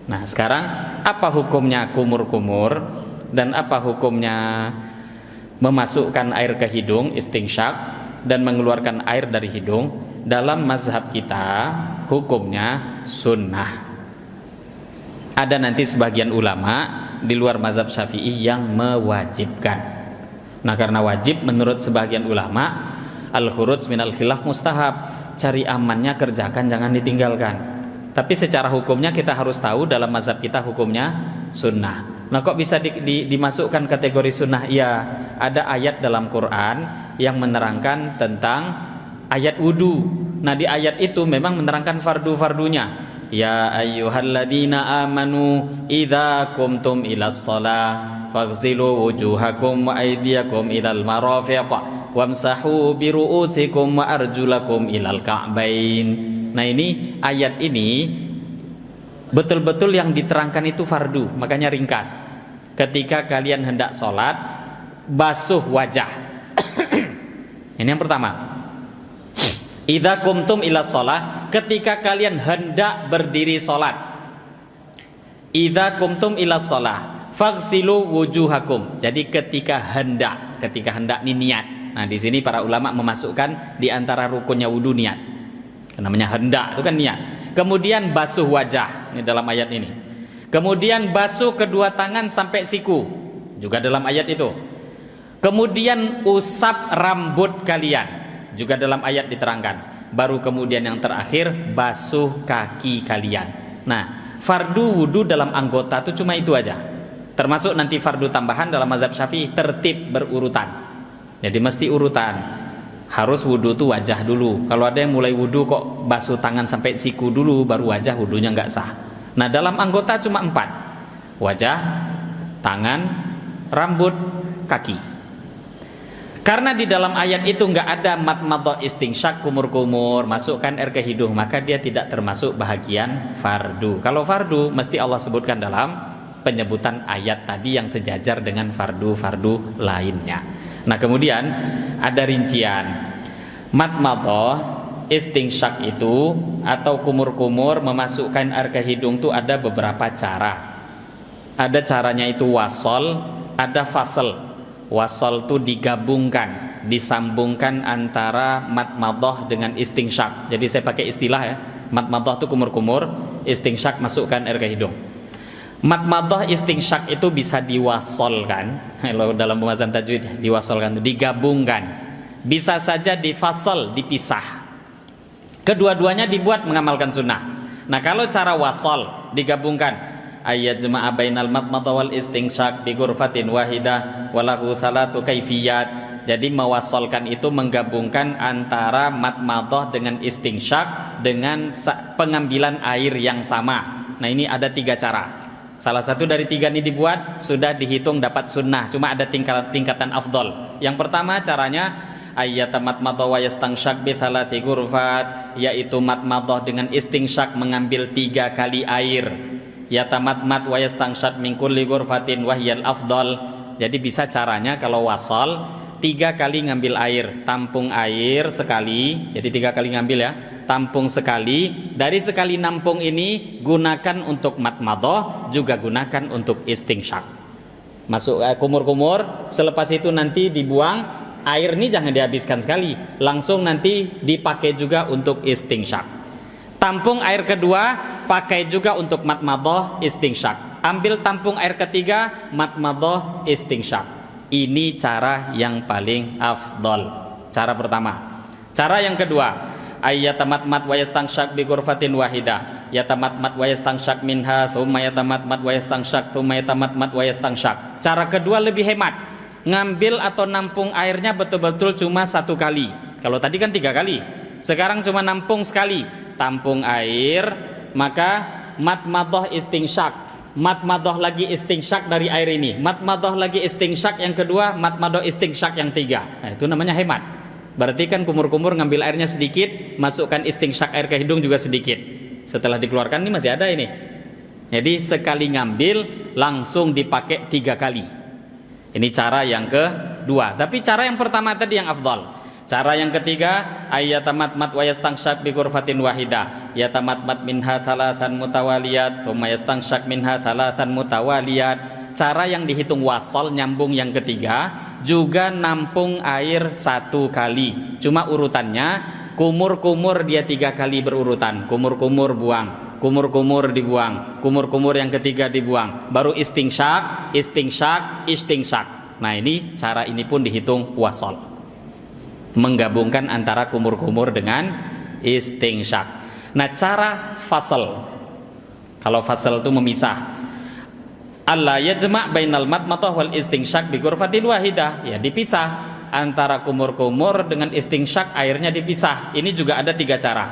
Nah sekarang apa hukumnya kumur-kumur dan apa hukumnya memasukkan air ke hidung, istinsyak, dan mengeluarkan air dari hidung? Dalam mazhab kita hukumnya sunnah. Ada nanti sebagian ulama di luar mazhab Syafi'i yang mewajibkan. Nah karena wajib menurut sebagian ulama, al-khuruj minal khilaf mustahab, cari amannya kerjakan, jangan ditinggalkan. Tapi secara hukumnya kita harus tahu dalam mazhab kita hukumnya sunnah. Nah kok bisa dimasukkan kategori sunnah? Ya ada ayat dalam Quran yang menerangkan tentang ayat wudu. Nah di ayat itu memang menerangkan fardu-fardunya. Ya ayyuhalladzina amanu idza qumtum ilas shalah faghsilu wujuhakum wa aydiyakum ilal marafiq wamsahu bi ru'usikum wa arjulakum ilal ka'bain. Nah ini ayat ini betul-betul yang diterangkan itu fardu, makanya ringkas. Ketika kalian hendak sholat, basuh wajah. Ini yang pertama. Idza qumtum ila sholat, ketika kalian hendak berdiri sholat. Idza qumtum ila sholat, faghsilu wujuhakum. Jadi ketika hendak ini niat. Nah di sini para ulama memasukkan di antara rukunnya wudu niat. Namanya hendak itu kan niat. Kemudian basuh wajah, ini dalam ayat ini. Kemudian basuh kedua tangan sampai siku, juga dalam ayat itu. Kemudian usap rambut kalian, juga dalam ayat diterangkan. Baru kemudian yang terakhir basuh kaki kalian. Nah fardu wudu dalam anggota itu cuma itu aja. Termasuk nanti fardu tambahan dalam mazhab Syafi'i tertib berurutan. Jadi mesti urutan. Harus wudu tuh wajah dulu. Kalau ada yang mulai wudu kok basuh tangan sampai siku dulu baru wajah, wudunya nggak sah. Nah dalam anggota cuma 4: wajah, tangan, rambut, kaki. Karena di dalam ayat itu nggak ada madmadah istinsyak, kumur-kumur, masukkan air ke hidung, maka dia tidak termasuk bahagian fardu. Kalau fardu mesti Allah sebutkan dalam penyebutan ayat tadi yang sejajar dengan fardu-fardu lainnya. Nah kemudian ada rincian. Madmadah istinsyak itu atau kumur-kumur memasukkan air ke hidung itu ada beberapa cara. Ada caranya itu wasol, ada fasl. Wasol itu digabungkan, disambungkan antara madmadah dengan istinsyak. Jadi saya pakai istilah ya. Madmadah itu kumur-kumur, istinsyak masukkan air ke hidung. Madmadah istinsyak itu bisa diwasolkan. Kalau dalam pembahasan tajwid diwasolkan, digabungkan. Bisa saja difasal, dipisah. Kedua-duanya dibuat mengamalkan sunnah. Nah kalau cara wasol digabungkan, ayat jema'a bainal madmadah wal istinsyak bi ghurfatin wahidah walahu thalathu kaifiyat. Jadi mewasolkan itu menggabungkan antara madmadah dengan istinsyak dengan pengambilan air yang sama. Nah ini ada 3 cara. Salah satu dari 3 ini dibuat sudah dihitung dapat sunnah. Cuma ada tingkatan afdol. Yang pertama caranya ayat madmadah wa yastansyak bi thalathi ghurfat, yaitu madmadah dengan istinsyak mengambil 3 kali air. Ya tamatmat wa yastansyak min kulli ghurfatin wahyal afdal. Jadi bisa caranya kalau wasal 3 kali ngambil air, tampung air sekali. Jadi 3 kali ngambil ya, tampung sekali. Dari sekali nampung ini gunakan untuk madmadah, juga gunakan untuk istinsyak. Masuk kumur-kumur, selepas itu nanti dibuang. Air ini jangan dihabiskan sekali, langsung nanti dipakai juga untuk istinsyak. Tampung air kedua pakai juga untuk madmadah, istinsyak. Ambil tampung air ketiga, madmadah, istinsyak. Ini cara yang paling afdol. Cara pertama. Cara yang kedua, ayyatamatmat wa yastansyak bi ghurfatin wahidah. Yatamatmat wa yastansyak minha, thumma yatamatmat wa yastansyak, thumma yatamatmat wa yastansyak. Cara kedua lebih hemat. Ngambil atau nampung airnya betul-betul cuma 1 kali. Kalau tadi kan 3 kali. Sekarang cuma nampung sekali. Tampung air, maka matmadah istinsyak. Matmadah lagi istinsyak dari air ini. Matmadah lagi istinsyak yang kedua, matmadah istinsyak yang 3. Nah, itu namanya hemat. Berarti kan kumur-kumur ngambil airnya sedikit, masukkan istinsyak air ke hidung juga sedikit. Setelah dikeluarkan ini masih ada ini. Jadi sekali ngambil langsung dipakai 3 kali. Ini cara yang kedua. Tapi cara yang pertama tadi yang afdal. Cara yang ketiga, ayyatamatmat wa yastansyak bi ghurfatin wahidah. Yatamatmat minha thalathan mutawaliyat, thumma yastansyak minha thalathan mutawaliyat. Cara yang dihitung wasal, nyambung yang ketiga, juga nampung air 1 kali. Cuma urutannya kumur-kumur dia 3 kali berurutan. Kumur-kumur buang, kumur-kumur dibuang, kumur-kumur yang ketiga dibuang. Baru istinsyak, istinsyak, istinsyak. Nah ini cara ini pun dihitung wasal. Menggabungkan antara kumur-kumur dengan istinsyak. Nah cara fasal. Kalau fasal itu memisah. Allah yajma' bainal matmadah wal istinsyak bi ghurfatin wahidah. Ya dipisah antara kumur-kumur dengan istinsyak, airnya dipisah. Ini juga ada 3 cara.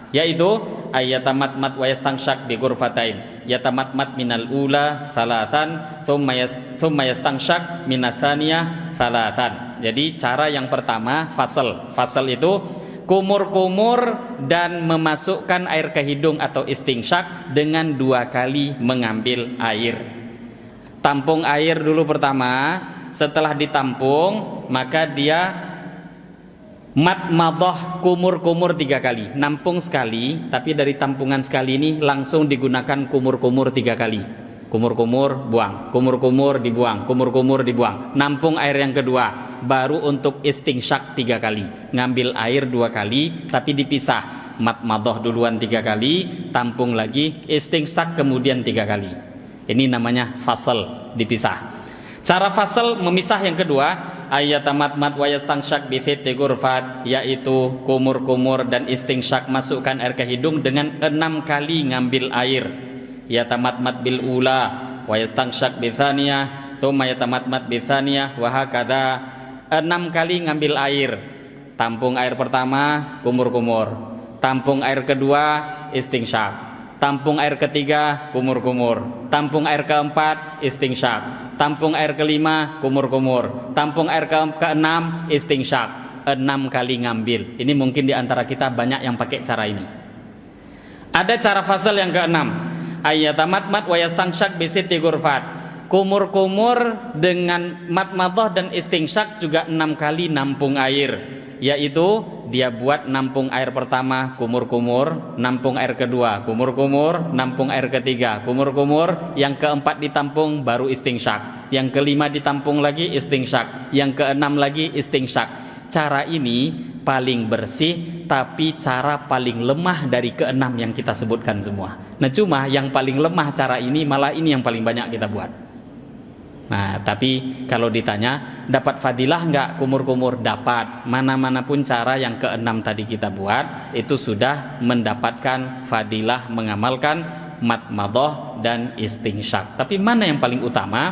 Yaitu ayyatamatmat wa yastansyak bi ghurfatain. Yatamatmat minal ula thalathan thumma yastansyak minas tsaniyah thalathan. Jadi cara yang pertama fasal. Fasal itu kumur-kumur dan memasukkan air ke hidung atau istinsyak dengan 2 kali mengambil air. Tampung air dulu pertama, setelah ditampung maka dia matmadah kumur-kumur 3 kali. Nampung sekali, tapi dari tampungan sekali ini langsung digunakan kumur-kumur 3 kali. Kumur-kumur buang, kumur-kumur dibuang, kumur-kumur dibuang. Nampung air yang kedua, baru untuk istinsyak 3 kali. Ngambil air 2 kali, tapi dipisah. Matmadah duluan 3 kali, tampung lagi, istinsyak kemudian 3 kali. Ini namanya fasal, dipisah. Cara fasal memisah yang kedua, ayyatamatmat wa yastansyak bi thitti ghurfat, yaitu kumur-kumur dan istinsyak masukkan air ke hidung dengan 6 kali ngambil air. Yatamatmat bil ula wa yastansyak bi tsaniyah, thumma yatamatmat bi tsaniyah wa hakadha. 6 kali ngambil air. Tampung air pertama kumur-kumur. Tampung air kedua istinsyak. Tampung air ketiga kumur-kumur. Tampung air keempat istinsyak. Tampung air kelima kumur-kumur. Tampung air keenam istinsyak. 6 kali ngambil. Ini mungkin di antara kita banyak yang pakai cara ini. Ada cara fasal yang keenam, ayyatamatmat wa yastansyak bi sitti ghurfat. Kumur-kumur dengan matmadah dan istinsyak juga 6 kali nampung air. Yaitu dia buat nampung air pertama kumur-kumur, nampung air kedua kumur-kumur, nampung air ketiga kumur-kumur, yang keempat ditampung baru istinsyak, yang kelima ditampung lagi istinsyak, yang keenam lagi istinsyak. Cara ini paling bersih, tapi cara paling lemah dari keenam yang kita sebutkan semua. Nah cuma yang paling lemah cara ini malah ini yang paling banyak kita buat. Nah, tapi kalau ditanya dapat fadilah enggak kumur-kumur? Dapat. Mana-mana pun cara yang keenam tadi kita buat itu sudah mendapatkan fadilah mengamalkan matmadah dan istinsyak. Tapi mana yang paling utama?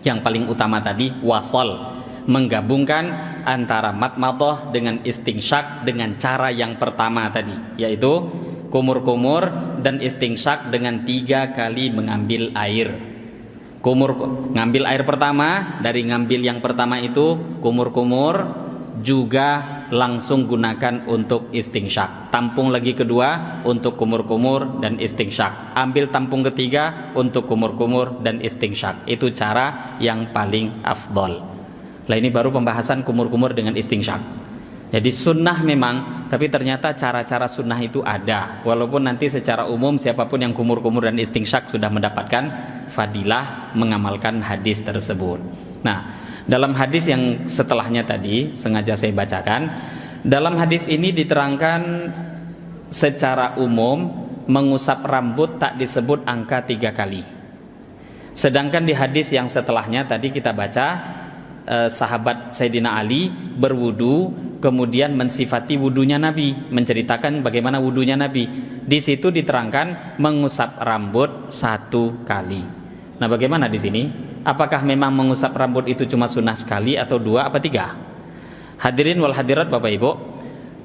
Yang paling utama tadi wasal, menggabungkan antara matmadah dengan istinsyak dengan cara yang pertama tadi, yaitu kumur-kumur dan istinsyak dengan 3 kali mengambil air. Ngambil air pertama, dari ngambil yang pertama itu kumur-kumur juga langsung gunakan untuk istinsyak. Tampung lagi kedua untuk kumur-kumur dan istinsyak. Ambil tampung ketiga untuk kumur-kumur dan istinsyak. Itu cara yang paling afdol. Lah ini baru pembahasan kumur-kumur dengan istinsyak. Jadi sunnah memang, tapi ternyata cara-cara sunnah itu ada. Walaupun nanti secara umum siapapun yang kumur-kumur dan istinsyak sudah mendapatkan fadilah mengamalkan hadis tersebut. Nah, dalam hadis yang setelahnya tadi sengaja saya bacakan, dalam hadis ini diterangkan secara umum mengusap rambut tak disebut angka 3 kali. Sedangkan di hadis yang setelahnya tadi kita baca, sahabat Sayyidina Ali berwudu, kemudian mensifati wudunya Nabi, menceritakan bagaimana wudunya Nabi. Di situ diterangkan mengusap rambut 1 kali. Nah, bagaimana di sini? Apakah memang mengusap rambut itu cuma sunnah sekali atau 2 apa 3? Hadirin wal hadirat Bapak Ibu,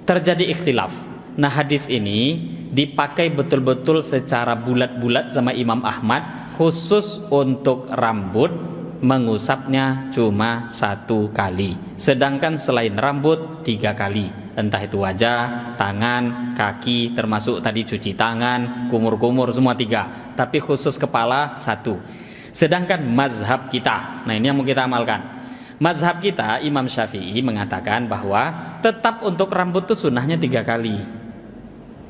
terjadi ikhtilaf. Nah, hadis ini dipakai betul-betul secara bulat-bulat sama Imam Ahmad, khusus untuk rambut mengusapnya cuma 1 kali, sedangkan selain rambut 3 kali, entah itu wajah, tangan, kaki, termasuk tadi cuci tangan, kumur-kumur, semua 3, tapi khusus kepala 1. Sedangkan mazhab kita, nah ini yang mau kita amalkan. Mazhab kita, Imam Syafi'i mengatakan bahwa tetap untuk rambut itu sunnahnya 3 kali.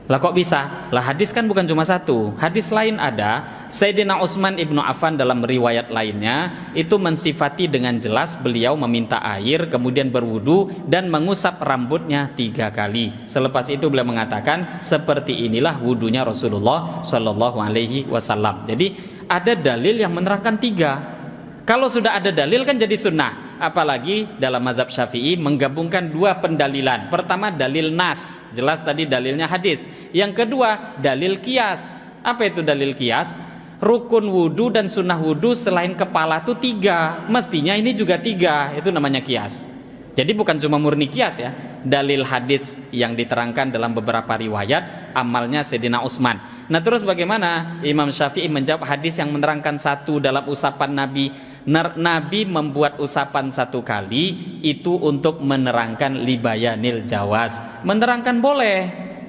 Lah kok bisa? Lah hadis kan bukan cuma 1. Hadis lain ada, Sayyidina Utsman ibnu Affan dalam riwayat lainnya itu mensifati dengan jelas beliau meminta air, kemudian berwudu dan mengusap rambutnya 3 kali. Selepas itu beliau mengatakan seperti inilah wudunya Rasulullah Shallallahu Alaihi Wasallam. Jadi ada dalil yang menerangkan 3. Kalau sudah ada dalil kan jadi sunnah. Apalagi dalam mazhab Syafi'i menggabungkan 2 pendalilan. Pertama dalil nas, jelas tadi dalilnya hadis. Yang kedua dalil kias. Apa itu dalil kias? Rukun wudu dan sunnah wudu selain kepala itu 3. Mestinya ini juga 3. Itu namanya kias. Jadi bukan cuma murni kias ya. Dalil hadis yang diterangkan dalam beberapa riwayat amalnya Sayyidina Utsman. Nah, terus bagaimana Imam Syafi'i menjawab hadis yang menerangkan 1 dalam usapan Nabi? Nabi membuat usapan 1 kali itu untuk menerangkan libayanil jawaz, menerangkan boleh.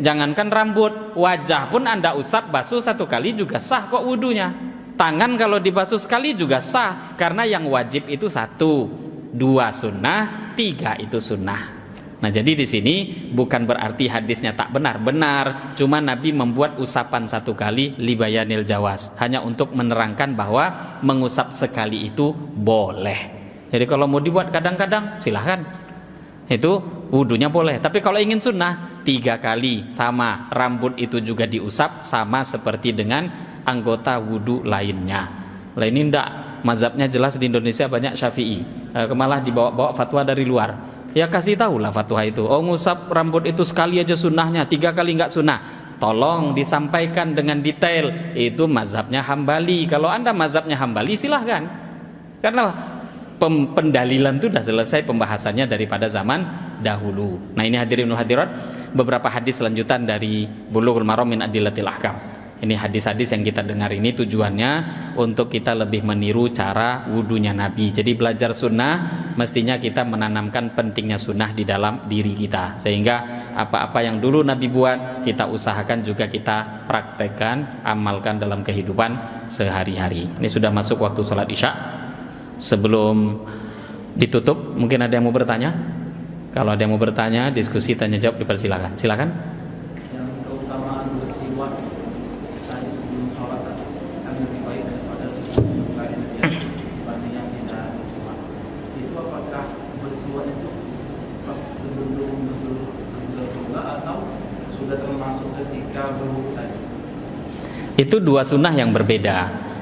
Jangankan rambut, wajah pun Anda usap basuh 1 kali juga sah kok wudunya. Tangan kalau dibasuh sekali juga sah, karena yang wajib itu 1, 2 sunnah, 3 itu sunnah. Nah, jadi di sini bukan berarti hadisnya tak benar, benar. Cuma Nabi membuat usapan 1 kali libayanil jawaz, hanya untuk menerangkan bahwa mengusap sekali itu boleh. Jadi kalau mau dibuat kadang-kadang silahkan, itu wudunya boleh. Tapi kalau ingin sunnah 3 kali, sama rambut itu juga diusap sama seperti dengan anggota wudu lainnya. Lah ini enggak, mazhabnya jelas di Indonesia banyak Syafi'i, malah dibawa-bawa fatwa dari luar. Ya kasih tahulah fatwa itu. Oh, ngusap rambut itu sekali aja sunnahnya, 3 kali enggak sunnah. Tolong disampaikan dengan detail. Itu mazhabnya Hambali. Kalau Anda mazhabnya Hambali silahkan. Karena pendalilan itu sudah selesai pembahasannya daripada zaman dahulu. Nah, ini hadirin wal hadirat, beberapa hadis lanjutan dari Bulughul Maram min Adillatil Ahkam. Ini hadis-hadis yang kita dengar ini tujuannya untuk kita lebih meniru cara wudunya Nabi. Jadi belajar sunnah mestinya kita menanamkan pentingnya sunnah di dalam diri kita, sehingga apa-apa yang dulu Nabi buat kita usahakan juga kita praktekkan, amalkan dalam kehidupan sehari-hari. Ini sudah masuk waktu sholat isya. Sebelum ditutup mungkin ada yang mau bertanya. Kalau ada yang mau bertanya, diskusi tanya jawab dipersilakan. Silakan. Yang keutamaan bersiwak tadi sebelum sholat kan lebih baik daripada dibanding yang tidak bersiwak. Itu apakah bersiwak itu pas sebelum berdoa atau sudah termasuk ketika berwudu tadi? Itu 2 sunnah yang berbeda.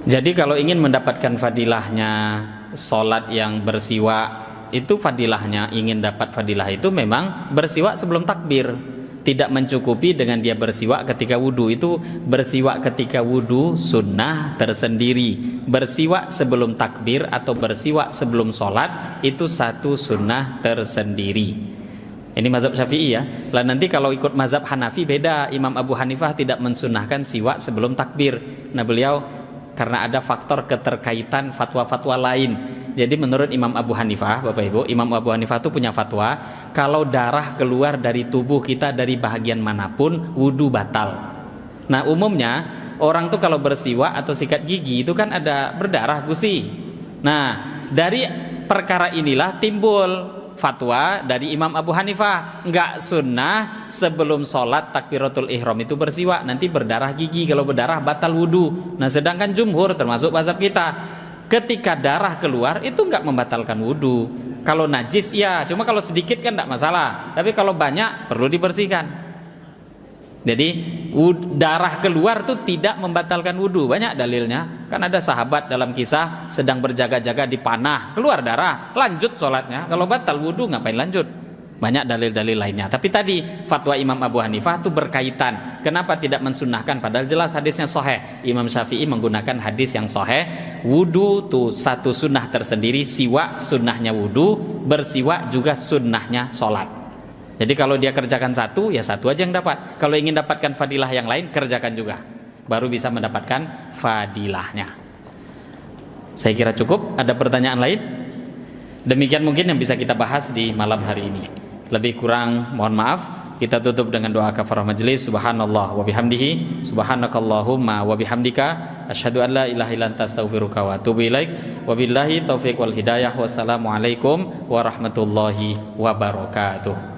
Jadi kalau ingin mendapatkan fadilahnya sholat yang bersiwak, itu fadilahnya, ingin dapat fadilah itu memang bersiwak sebelum takbir. Tidak mencukupi dengan dia bersiwak ketika wudu. Itu bersiwak ketika wudu sunnah tersendiri. Bersiwak sebelum takbir atau bersiwak sebelum sholat itu 1 sunnah tersendiri. Ini mazhab Syafi'i ya. Lah nanti kalau ikut mazhab Hanafi beda. Imam Abu Hanifah tidak mensunnahkan siwak sebelum takbir. Nah, beliau karena ada faktor keterkaitan fatwa-fatwa lain. Jadi menurut Imam Abu Hanifah, Bapak Ibu, Imam Abu Hanifah itu punya fatwa, kalau darah keluar dari tubuh kita dari bahagian manapun, wudu batal. Nah, umumnya orang tuh kalau bersiwak atau sikat gigi itu kan ada berdarah gusi. Nah, dari perkara inilah timbul fatwa dari Imam Abu Hanifah, enggak sunnah sebelum sholat takbiratul ihram itu bersiwak, nanti berdarah gigi, kalau berdarah batal wudu. Nah, sedangkan jumhur termasuk mazhab kita, ketika darah keluar itu enggak membatalkan wudu. Kalau najis ya, cuma kalau sedikit kan enggak masalah, tapi kalau banyak perlu dibersihkan. Jadi darah keluar tuh tidak membatalkan wudu. Banyak dalilnya. Kan ada sahabat dalam kisah sedang berjaga-jaga di panah, keluar darah, lanjut sholatnya. Kalau batal wudu ngapain lanjut? Banyak dalil-dalil lainnya. Tapi tadi fatwa Imam Abu Hanifah itu berkaitan. Kenapa tidak mensunnahkan? Padahal jelas hadisnya sahih. Imam Syafi'i menggunakan hadis yang sahih. Wudu tuh satu sunnah tersendiri. Siwak sunnahnya wudu, bersiwak juga sunnahnya sholat. Jadi kalau dia kerjakan satu, ya satu aja yang dapat. Kalau ingin dapatkan fadilah yang lain, kerjakan juga. Baru bisa mendapatkan fadilahnya. Saya kira cukup. Ada pertanyaan lain? Demikian mungkin yang bisa kita bahas di malam hari ini. Lebih kurang mohon maaf. Kita tutup dengan doa kafarah majelis. Subhanallah wa bihamdihi, subhanakallahumma wa bihamdika, asyhadu an la ilaha illa anta astaghfiruka wa atubu ilaik. Wabillahi taufiq wal hidayah. Wassalamualaikum warahmatullahi wabarakatuh.